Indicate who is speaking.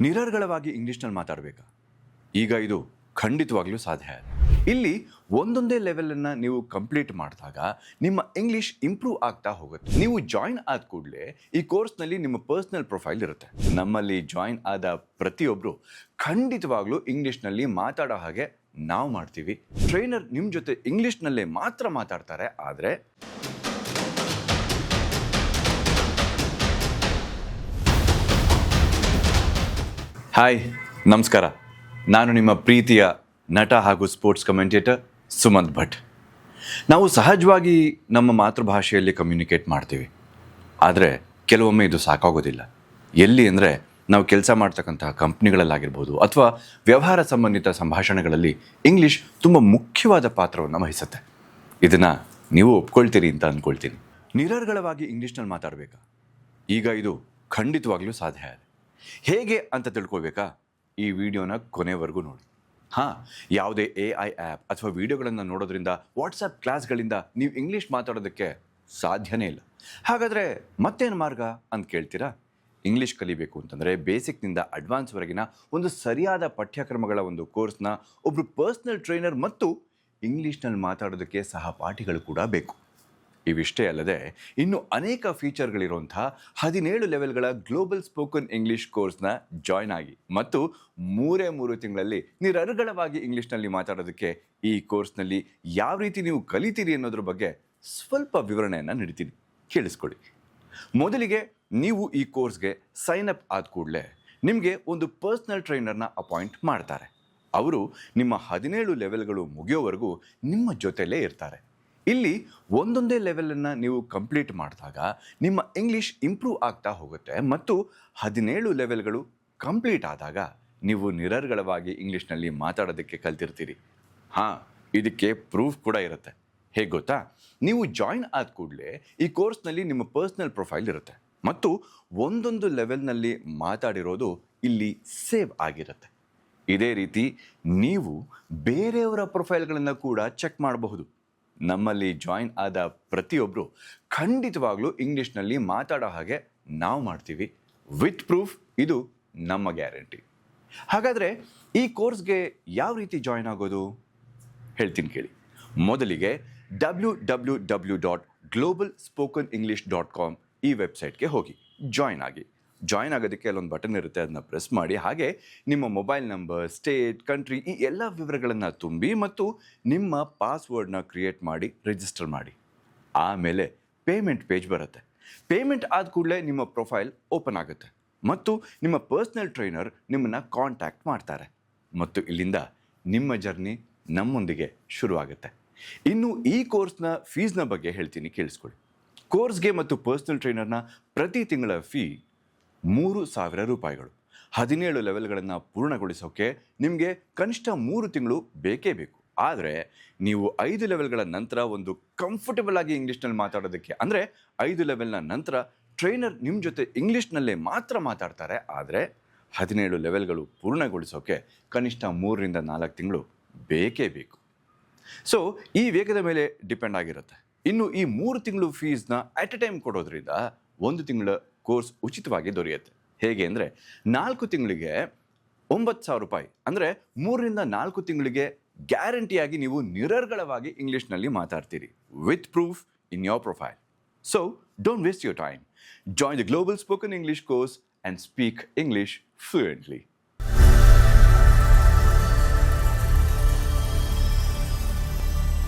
Speaker 1: ನಿರರ್ಗಳವಾಗಿ ಇಂಗ್ಲೀಷ್ನಲ್ಲಿ ಮಾತಾಡಬೇಕಾ? ಈಗ ಇದು ಖಂಡಿತವಾಗ್ಲೂ ಸಾಧ್ಯ. ಇಲ್ಲಿ ಒಂದೊಂದೇ ಲೆವೆಲನ್ನು ನೀವು ಕಂಪ್ಲೀಟ್ ಮಾಡಿದಾಗ ನಿಮ್ಮ ಇಂಗ್ಲೀಷ್ ಇಂಪ್ರೂವ್ ಆಗ್ತಾ ಹೋಗುತ್ತೆ. ನೀವು ಜಾಯಿನ್ ಆದ ಕೂಡಲೇ ಈ ಕೋರ್ಸ್ನಲ್ಲಿ ನಿಮ್ಮ ಪರ್ಸ್ನಲ್ ಪ್ರೊಫೈಲ್ ಇರುತ್ತೆ. ನಮ್ಮಲ್ಲಿ ಜಾಯಿನ್ ಆದ ಪ್ರತಿಯೊಬ್ಬರು ಖಂಡಿತವಾಗ್ಲೂ ಇಂಗ್ಲೀಷ್ನಲ್ಲಿ ಮಾತಾಡೋ ಹಾಗೆ ನಾವು ಮಾಡ್ತೀವಿ. ಟ್ರೈನರ್ ನಿಮ್ಮ ಜೊತೆ ಇಂಗ್ಲೀಷ್ನಲ್ಲೇ ಮಾತ್ರ ಮಾತಾಡ್ತಾರೆ. ಆದರೆ ಹಾಯ್, ನಮಸ್ಕಾರ. ನಾನು ನಿಮ್ಮ ಪ್ರೀತಿಯ ನಟ ಹಾಗೂ ಸ್ಪೋರ್ಟ್ಸ್ ಕಮೆಂಟೇಟರ್ ಸುಮಂತ್ ಭಟ್. ನಾವು ಸಹಜವಾಗಿ ನಮ್ಮ ಮಾತೃಭಾಷೆಯಲ್ಲಿ ಕಮ್ಯುನಿಕೇಟ್ ಮಾಡ್ತೀವಿ. ಆದರೆ ಕೆಲವೊಮ್ಮೆ ಇದು ಸಾಕಾಗೋದಿಲ್ಲ. ಎಲ್ಲಿ ಅಂದರೆ ನಾವು ಕೆಲಸ ಮಾಡ್ತಕ್ಕಂತಹ ಕಂಪ್ನಿಗಳಲ್ಲಾಗಿರ್ಬೋದು ಅಥವಾ ವ್ಯವಹಾರ ಸಂಬಂಧಿತ ಸಂಭಾಷಣೆಗಳಲ್ಲಿ ಇಂಗ್ಲೀಷ್ ತುಂಬ ಮುಖ್ಯವಾದ ಪಾತ್ರವನ್ನು ವಹಿಸುತ್ತೆ. ಇದನ್ನು ನೀವು ಒಪ್ಕೊಳ್ತೀರಿ ಅಂತ ಅಂದ್ಕೊಳ್ತೀನಿ. ನಿರರ್ಗಳವಾಗಿ ಇಂಗ್ಲೀಷ್ನಲ್ಲಿ ಮಾತಾಡಬೇಕಾ? ಈಗ ಇದು ಖಂಡಿತವಾಗ್ಲೂ ಸಾಧ್ಯ. ಹೇಗೆ ಅಂತ ತಿಳ್ಕೊಳ್ಬೇಕಾ? ಈ ವಿಡಿಯೋನ ಕೊನೆವರೆಗೂ ನೋಡಿ. ಯಾವುದೇ AI ಆ್ಯಪ್ ಅಥವಾ ವಿಡಿಯೋಗಳನ್ನು ನೋಡೋದ್ರಿಂದ, ವಾಟ್ಸಪ್ ಕ್ಲಾಸ್ಗಳಿಂದ ನೀವು ಇಂಗ್ಲೀಷ್ ಮಾತಾಡೋದಕ್ಕೆ ಸಾಧ್ಯನೇ ಇಲ್ಲ. ಹಾಗಾದರೆ ಮತ್ತೇನು ಮಾರ್ಗ ಅಂತ ಕೇಳ್ತೀರಾ? ಇಂಗ್ಲೀಷ್ ಕಲಿಬೇಕು ಅಂತಂದರೆ ಬೇಸಿಕ್ನಿಂದ ಅಡ್ವಾನ್ಸ್ವರೆಗಿನ ಒಂದು ಸರಿಯಾದ ಪಠ್ಯಕ್ರಮಗಳ ಒಂದು ಕೋರ್ಸ್ನ ಒಬ್ಬರು ಪರ್ಸ್ನಲ್ ಟ್ರೈನರ್ ಮತ್ತು ಇಂಗ್ಲೀಷ್ನಲ್ಲಿ ಮಾತಾಡೋದಕ್ಕೆ ಸಹಪಾಠಿಗಳು ಕೂಡ ಬೇಕು. ಇವಿಷ್ಟೇ ಅಲ್ಲದೆ ಇನ್ನು ಅನೇಕ ಫೀಚರ್ಗಳಿರುವಂಥ 17 ಲೆವೆಲ್ಗಳ ಗ್ಲೋಬಲ್ ಸ್ಪೋಕನ್ ಇಂಗ್ಲೀಷ್ ಕೋರ್ಸ್ನ ಜಾಯ್ನ್ ಆಗಿ ಮತ್ತು 3 ತಿಂಗಳಲ್ಲಿ ನಿರರ್ಗಳವಾಗಿ ಇಂಗ್ಲೀಷ್ನಲ್ಲಿ ಮಾತಾಡೋದಕ್ಕೆ ಈ ಕೋರ್ಸ್ನಲ್ಲಿ ಯಾವ ರೀತಿ ನೀವು ಕಲಿತೀರಿ ಅನ್ನೋದ್ರ ಬಗ್ಗೆ ಸ್ವಲ್ಪ ವಿವರಣೆಯನ್ನು ನೀಡ್ತೀನಿ, ಕೇಳಿಸ್ಕೊಳ್ಳಿ. ಮೊದಲಿಗೆ ನೀವು ಈ ಕೋರ್ಸ್ಗೆ ಸೈನ್ ಅಪ್ ಆದ ಕೂಡಲೇ ನಿಮಗೆ ಒಂದು ಪರ್ಸ್ನಲ್ ಟ್ರೈನರ್ನ ಅಪಾಯಿಂಟ್ ಮಾಡ್ತಾರೆ. ಅವರು ನಿಮ್ಮ 17 ಲೆವೆಲ್ಗಳು ಮುಗಿಯೋವರೆಗೂ ನಿಮ್ಮ ಜೊತೆಲೇ ಇರ್ತಾರೆ. ಇಲ್ಲಿ ಒಂದೊಂದೇ ಲೆವೆಲನ್ನು ನೀವು ಕಂಪ್ಲೀಟ್ ಮಾಡಿದಾಗ ನಿಮ್ಮ ಇಂಗ್ಲೀಷ್ ಇಂಪ್ರೂವ್ ಆಗ್ತಾ ಹೋಗುತ್ತೆ ಮತ್ತು 17 ಲೆವೆಲ್ಗಳು ಕಂಪ್ಲೀಟ್ ಆದಾಗ ನೀವು ನಿರರ್ಗಳವಾಗಿ ಇಂಗ್ಲೀಷ್ನಲ್ಲಿ ಮಾತಾಡೋದಕ್ಕೆ ಕಲ್ತಿರ್ತೀರಿ. ಇದಕ್ಕೆ ಪ್ರೂಫ್ ಕೂಡ ಇರುತ್ತೆ. ಹೇಗೆ ಗೊತ್ತಾ? ನೀವು ಜಾಯಿನ್ ಆದ ಕೂಡಲೇ ಈ ಕೋರ್ಸ್ನಲ್ಲಿ ನಿಮ್ಮ ಪರ್ಸ್ನಲ್ ಪ್ರೊಫೈಲ್ ಇರುತ್ತೆ ಮತ್ತು ಒಂದೊಂದು ಲೆವೆಲ್ನಲ್ಲಿ ಮಾತಾಡಿರೋದು ಇಲ್ಲಿ ಸೇವ್ ಆಗಿರುತ್ತೆ. ಇದೇ ರೀತಿ ನೀವು ಬೇರೆಯವರ ಪ್ರೊಫೈಲ್ಗಳನ್ನು ಕೂಡ ಚೆಕ್ ಮಾಡಬಹುದು. ನಮ್ಮಲ್ಲಿ ಜಾಯಿನ್ ಆದ ಪ್ರತಿಯೊಬ್ಬರು ಖಂಡಿತವಾಗ್ಲೂ ಇಂಗ್ಲೀಷ್ನಲ್ಲಿ ಮಾತಾಡೋ ಹಾಗೆ ನಾವು ಮಾಡ್ತೀವಿ, ವಿತ್ ಪ್ರೂಫ್. ಇದು ನಮ್ಮ ಗ್ಯಾರಂಟಿ. ಹಾಗಾದರೆ ಈ ಕೋರ್ಸ್ಗೆ ಯಾವ ರೀತಿ ಜಾಯಿನ್ ಆಗೋದು ಹೇಳ್ತೀನಿ ಕೇಳಿ. ಮೊದಲಿಗೆ www.globalspokenenglish.com ಈ ವೆಬ್ಸೈಟ್ಗೆ ಹೋಗಿ ಜಾಯಿನ್ ಆಗಿ. ಜಾಯಿನ್ ಆಗೋದಕ್ಕೆ ಅಲ್ಲೊಂದು ಬಟನ್ ಇರುತ್ತೆ, ಅದನ್ನ ಪ್ರೆಸ್ ಮಾಡಿ. ಹಾಗೆ ನಿಮ್ಮ ಮೊಬೈಲ್ ನಂಬರ್, ಸ್ಟೇಟ್, ಕಂಟ್ರಿ ಈ ಎಲ್ಲ ವಿವರಗಳನ್ನು ತುಂಬಿ ಮತ್ತು ನಿಮ್ಮ ಪಾಸ್ವರ್ಡ್ನ ಕ್ರಿಯೇಟ್ ಮಾಡಿ ರಿಜಿಸ್ಟರ್ ಮಾಡಿ. ಆಮೇಲೆ ಪೇಮೆಂಟ್ ಪೇಜ್ ಬರುತ್ತೆ. ಪೇಮೆಂಟ್ ಆದ ಕೂಡಲೇ ನಿಮ್ಮ ಪ್ರೊಫೈಲ್ ಓಪನ್ ಆಗುತ್ತೆ ಮತ್ತು ನಿಮ್ಮ ಪರ್ಸ್ನಲ್ ಟ್ರೈನರ್ ನಿಮ್ಮನ್ನು ಕಾಂಟ್ಯಾಕ್ಟ್ ಮಾಡ್ತಾರೆ ಮತ್ತು ಇಲ್ಲಿಂದ ನಿಮ್ಮ ಜರ್ನಿ ನಮ್ಮೊಂದಿಗೆ ಶುರುವಾಗುತ್ತೆ. ಇನ್ನು ಈ ಕೋರ್ಸ್ನ ಫೀಸ್ನ ಬಗ್ಗೆ ಹೇಳ್ತೀನಿ, ಕೇಳಿಸ್ಕೊಳ್ಳಿ. ಕೋರ್ಸ್ಗೆ ಮತ್ತು ಪರ್ಸ್ನಲ್ ಟ್ರೈನರ್ನ ಪ್ರತಿ ತಿಂಗಳ ಫೀ 3,000 ರೂಪಾಯಿಗಳು. 17 ಲೆವೆಲ್ಗಳನ್ನು ಪೂರ್ಣಗೊಳಿಸೋಕ್ಕೆ ನಿಮಗೆ ಕನಿಷ್ಠ 3 ತಿಂಗಳು ಬೇಕೇ ಬೇಕು. ಆದರೆ ನೀವು 5 ಲೆವೆಲ್ಗಳ ನಂತರ ಒಂದು ಕಂಫರ್ಟಬಲ್ ಆಗಿ ಇಂಗ್ಲೀಷ್ನಲ್ಲಿ ಮಾತಾಡೋದಕ್ಕೆ, ಅಂದರೆ 5 ಲೆವೆಲ್ನ ನಂತರ ಟ್ರೈನರ್ ನಿಮ್ಮ ಜೊತೆ ಇಂಗ್ಲೀಷ್ನಲ್ಲೇ ಮಾತ್ರ ಮಾತಾಡ್ತಾರೆ. ಆದರೆ 17 ಲೆವೆಲ್ಗಳು ಪೂರ್ಣಗೊಳಿಸೋಕ್ಕೆ ಕನಿಷ್ಠ 3ರಿಂದ 4 ತಿಂಗಳು ಬೇಕೇ ಬೇಕು. ಸೊ ಈ ವೇಗದ ಮೇಲೆ ಡಿಪೆಂಡ್ ಆಗಿರುತ್ತೆ. ಇನ್ನು ಈ 3 ತಿಂಗಳು ಫೀಸ್ನ ಅಟ್ ಎ ಟೈಮ್ ಕೊಡೋದ್ರಿಂದ 1 ತಿಂಗಳ ಕೋರ್ಸ್ ಉಚಿತವಾಗಿ ದೊರೆಯುತ್ತೆ. ಹೇಗೆ ಅಂದರೆ 4 ತಿಂಗಳಿಗೆ 9,000 ರೂಪಾಯಿ, ಅಂದರೆ 3ರಿಂದ 4 ತಿಂಗಳಿಗೆ ಗ್ಯಾರಂಟಿಯಾಗಿ ನೀವು ನಿರರ್ಗಳವಾಗಿ ಇಂಗ್ಲೀಷ್ನಲ್ಲಿ ಮಾತಾಡ್ತೀರಿ, with proof in your profile. So don't waste your time. Join the global spoken English course and speak English fluently.